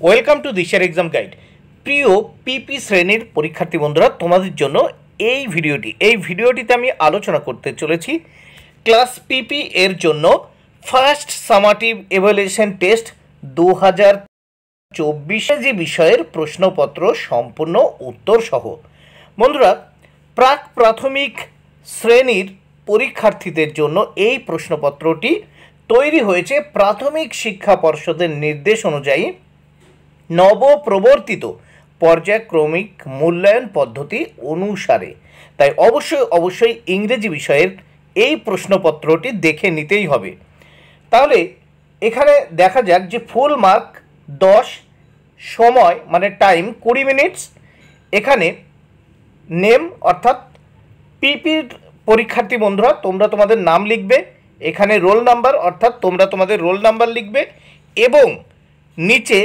Welcome to দিশার exam guide. প্রিয় পিপি শ্রেণীর পরীক্ষার্থী বন্ধুরা, তোমাদের জন্য এই ভিডিওটিতে আমি আলোচনা করতে চলেছি ক্লাস পিপি এর জন্য ফার্স্ট সামাটিভ এভালুয়েশন টেস্ট 2024 যে বিষয়ের প্রশ্নপত্র সম্পূর্ণ উত্তর সহ। বন্ধুরা, প্রাক প্রাথমিক শ্রেণীর পরীক্ষার্থীদের জন্য এই প্রশ্নপত্রটি তৈরি হয়েছে প্রাথমিক শিক্ষা পর্ষদের নির্দেশ অনুযায়ী নবপ্রবর্তিত পর্যায়ক্রমিক মূল্যায়ন পদ্ধতি অনুসারে। তাই অবশ্যই ইংরেজি বিষয়ের এই প্রশ্নপত্রটি দেখে নিতেই হবে। তাহলে এখানে দেখা যাক যে ফুল মার্ক 10, সময় মানে টাইম 20 মিনিটস। এখানে নেম অর্থাৎ পিপির পরীক্ষার্থী বন্ধুরা তোমরা তোমাদের নাম লিখবে, এখানে রোল নাম্বার অর্থাৎ তোমরা তোমাদের রোল নাম্বার লিখবে এবং নিচে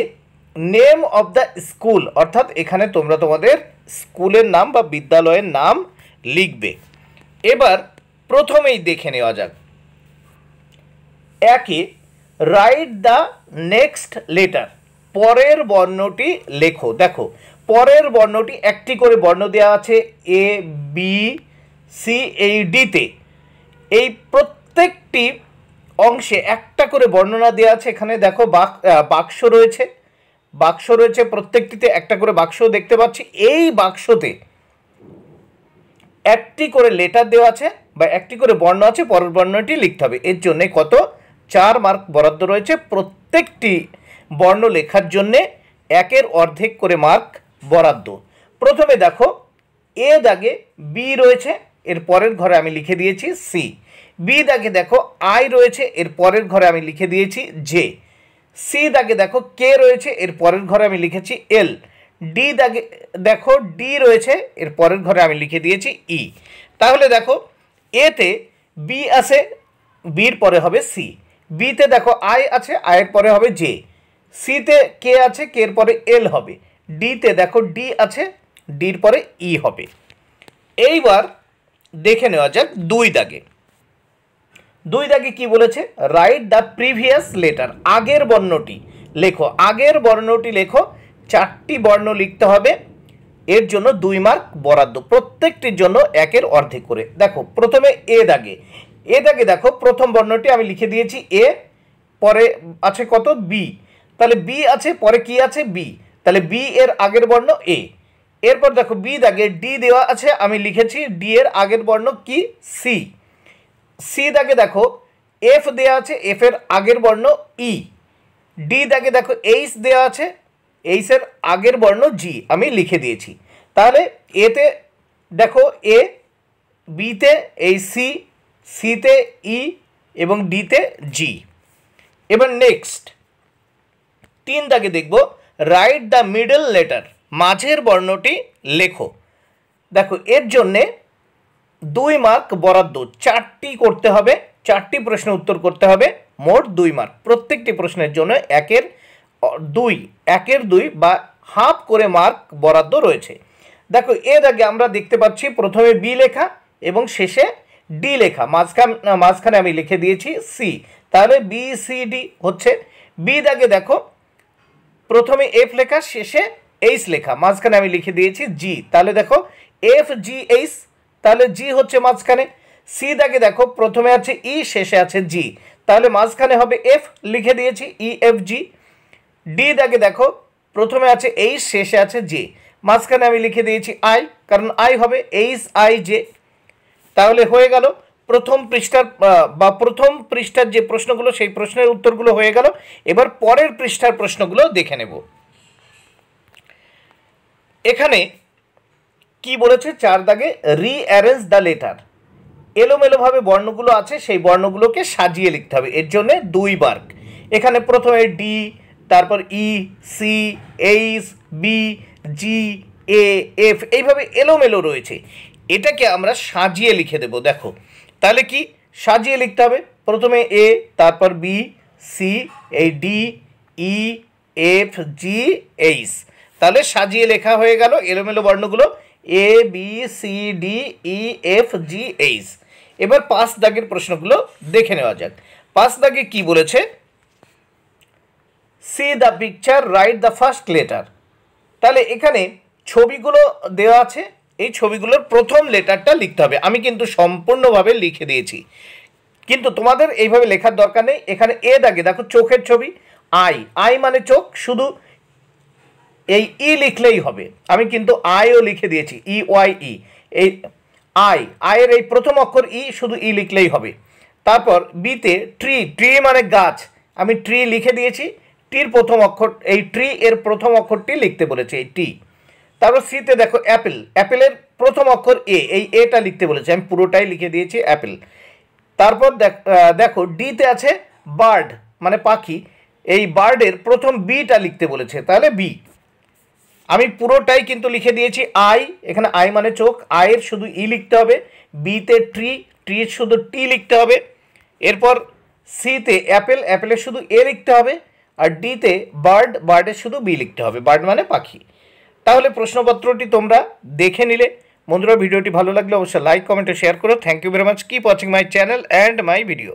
নেম অফ দ্য স্কুল অর্থাৎ এখানে তোমরা তোমাদের স্কুলের নাম বা বিদ্যালয়ের নাম লিখবে। এবার প্রথমেই দেখে নেওয়া যাক। একে রাইট দ্য নেক্সট লেটার, পরের বর্ণটি লেখো। দেখো পরের বর্ণটি একটি করে বর্ণ দেওয়া আছে এ বি সি এই ডিতে। এই প্রত্যেকটি অংশে একটা করে বর্ণনা দেওয়া আছে। এখানে দেখো বাক্স রয়েছে, প্রত্যেকটিতে একটা করে বাক্স দেখতে পাচ্ছি। এই বাক্সতে একটি করে লেটার দেওয়া আছে বা একটি করে বর্ণ আছে, পরের বর্ণটি লিখতে হবে। এর জন্যে কত 4 মার্ক বরাদ্দ রয়েছে। প্রত্যেকটি বর্ণ লেখার জন্যে 1-এর অর্ধেক করে মার্ক বরাদ্দ। প্রথমে দেখো এ দাগে বি রয়েছে, এর পরের ঘরে আমি লিখে দিয়েছি সি। বি দাগে দেখো আই রয়েছে, এর পরের ঘরে আমি লিখে দিয়েছি জে। সি দাগে দেখো কে রয়েছে, এর পরের ঘরে আমি লিখেছি এল। ডি দাগে দেখো ডি রয়েছে, এর পরের ঘরে আমি লিখে দিয়েছি ই। তাহলে দেখো এতে বি আছে, বির পরে হবে সি। বিতে দেখো আই আছে, আয়ের পরে হবে জে। সিতে কে আছে, কের পরে এল হবে। ডিতে দেখো ডি আছে, ডির পরে ই হবে। এইবার দেখে নেওয়া যাক 2 দাগে। 2 দাগে কি বলেছে? রাইট দ্য প্রিভিয়াস লেটার, আগের বর্ণটি লেখো। আগের বর্ণটি লেখো, 4টি বর্ণ লিখতে হবে। এর জন্য 2 মার্ক বরাদ্দ, প্রত্যেকটির জন্য 1-এর অর্ধেক করে। দেখো প্রথমে এ দাগে দেখো প্রথম বর্ণটি আমি লিখে দিয়েছি এ, পরে আছে কত বি। তাহলে বি আছে, পরে কি আছে বি, তাহলে বি এর আগের বর্ণ এ। এরপর দেখো বি দাগে ডি দেওয়া আছে, আমি লিখেছি ডি এর আগের বর্ণ কি সি। সি দাগে দেখো এফ দেওয়া আছে, এফ এর আগের বর্ণ ই। ডি দাগে দেখো এইচ দেওয়া আছে, এইচ এর আগের বর্ণ জি আমি লিখে দিয়েছি। তাহলে এতে দেখো এ, বিতে এই সি, সিতে ই এবং ডিতে জি। এবার নেক্সট 3 দাগে দেখব রাইট দ্য মিডল লেটার, মাঝের বর্ণটি লেখো। দেখো এর জন্যে 2 মার্ক বরাদ্দ, 4টি করতে হবে, 4টি প্রশ্নের উত্তর করতে হবে, মোট 2 মার্ক। প্রত্যেকটি প্রশ্নের জন্য 1-এর 2 বা হাফ করে মার্ক বরাদ্দ রয়েছে। দেখো এর আগে আমরা দেখতে পাচ্ছি প্রথমে বি লেখা এবং শেষে ডি লেখা, মাঝখানে আমি লিখে দিয়েছি সি। তাহলে বি সি ডি হচ্ছে। বি দাগে দেখো প্রথমে এফ লেখা, শেষে এইচ লেখা, মাঝখানে আমি লিখে দিয়েছি জি। তাহলে দেখো এফ জি এইচ, তাহলে জি হচ্ছে মাঝখানে। সি দাগে দেখো প্রথমে আছে ই, শেষে আছে জি, তাহলে মাঝখানে হবে এফ, লিখে দিয়েছি ই এফ জি। ডি দাগে দেখো প্রথমে আছে এইচ, শেষে আছে জে, মাঝখানে আমি লিখে দিয়েছি আই, কারণ আই হবে এইচ আই জে। তাহলে হয়ে গেল প্রথম পৃষ্ঠার যে প্রশ্নগুলো সেই প্রশ্নের উত্তরগুলো হয়ে গেল। এবার পরের পৃষ্ঠার প্রশ্নগুলো দেখে নেব। এখানে কি বলেছে? 4 দাগে রিঅ্যারেঞ্জ দ্য লেটার, এলোমেলোভাবে বর্ণগুলো আছে সেই বর্ণগুলোকে সাজিয়ে লিখতে হবে। এর জন্য 2 মার্ক। এখানে প্রথমে ডি, তারপর ই, সি, এইচ, বি, জি, এ, এফ, এইভাবে এলোমেলো রয়েছে। এটাকে আমরা সাজিয়ে লিখে দেব। দেখো তাহলে কি সাজিয়ে লিখতে হবে? প্রথমে এ, তারপর বি, সি, এই D, E, F, G, H. তাহলে সাজিয়ে লেখা হয়ে গেল এলোমেলো বর্ণগুলো A B C D E F G H. এবার 5 দাগের প্রশ্নগুলো দেখে নেওয়া যাক। 5 দাগে কি বলেছে? C the picture, write the first letter. তাহলে এখানে ছবিগুলো দেওয়া আছে, এই ছবিগুলোর প্রথম লেটারটা লিখতে হবে। আমি কিন্তু সম্পূর্ণভাবে লিখে দিয়েছি, কিন্তু তোমাদের এইভাবে লেখার দরকার নেই। এখানে এ দাগে দেখো চোখের ছবি, আই, আই মানে চোখ, শুধু এই ই লিখলেই হবে। আমি কিন্তু আইও লিখে দিয়েছি, ই ওয়াই ই, এই আই, আয়ের এই প্রথম অক্ষর ই, শুধু ই লিখলেই হবে। তারপর বিতে ট্রি, ট্রি মানে গাছ, আমি ট্রি লিখে দিয়েছি, টির প্রথম অক্ষর, এই ট্রি এর প্রথম অক্ষরটি লিখতে বলেছে, এই টি। তারপর সিতে দেখো অ্যাপেল, অ্যাপেলের প্রথম অক্ষর এ, এই এটা লিখতে বলেছে, আমি পুরোটাই লিখে দিয়েছি অ্যাপেল। তারপর দেখো ডিতে আছে বার্ড মানে পাখি, এই বার্ডের প্রথম বিটা লিখতে বলেছে, তাহলে বি। আমি পুরোটাই কিন্তু লিখে দিয়েছি আই, এখানে আই মানে চোখ, আয়ের শুধু ই লিখতে হবে, বিতে ট্রি, ট্রির শুধু টি লিখতে হবে। এরপর সিতে অ্যাপেল, অ্যাপেলের শুধু এ লিখতে হবে, আর ডিতে বার্ড, বার্ডের শুধু বি লিখতে হবে, বার্ড মানে পাখি। তাহলে প্রশ্নপত্রটি তোমরা দেখে নিলে। বন্ধুরা, ভিডিওটি ভালো লাগলে অবশ্যই লাইক, কমেন্ট ও শেয়ার করো। Thank you very much, keep watching my channel and my video.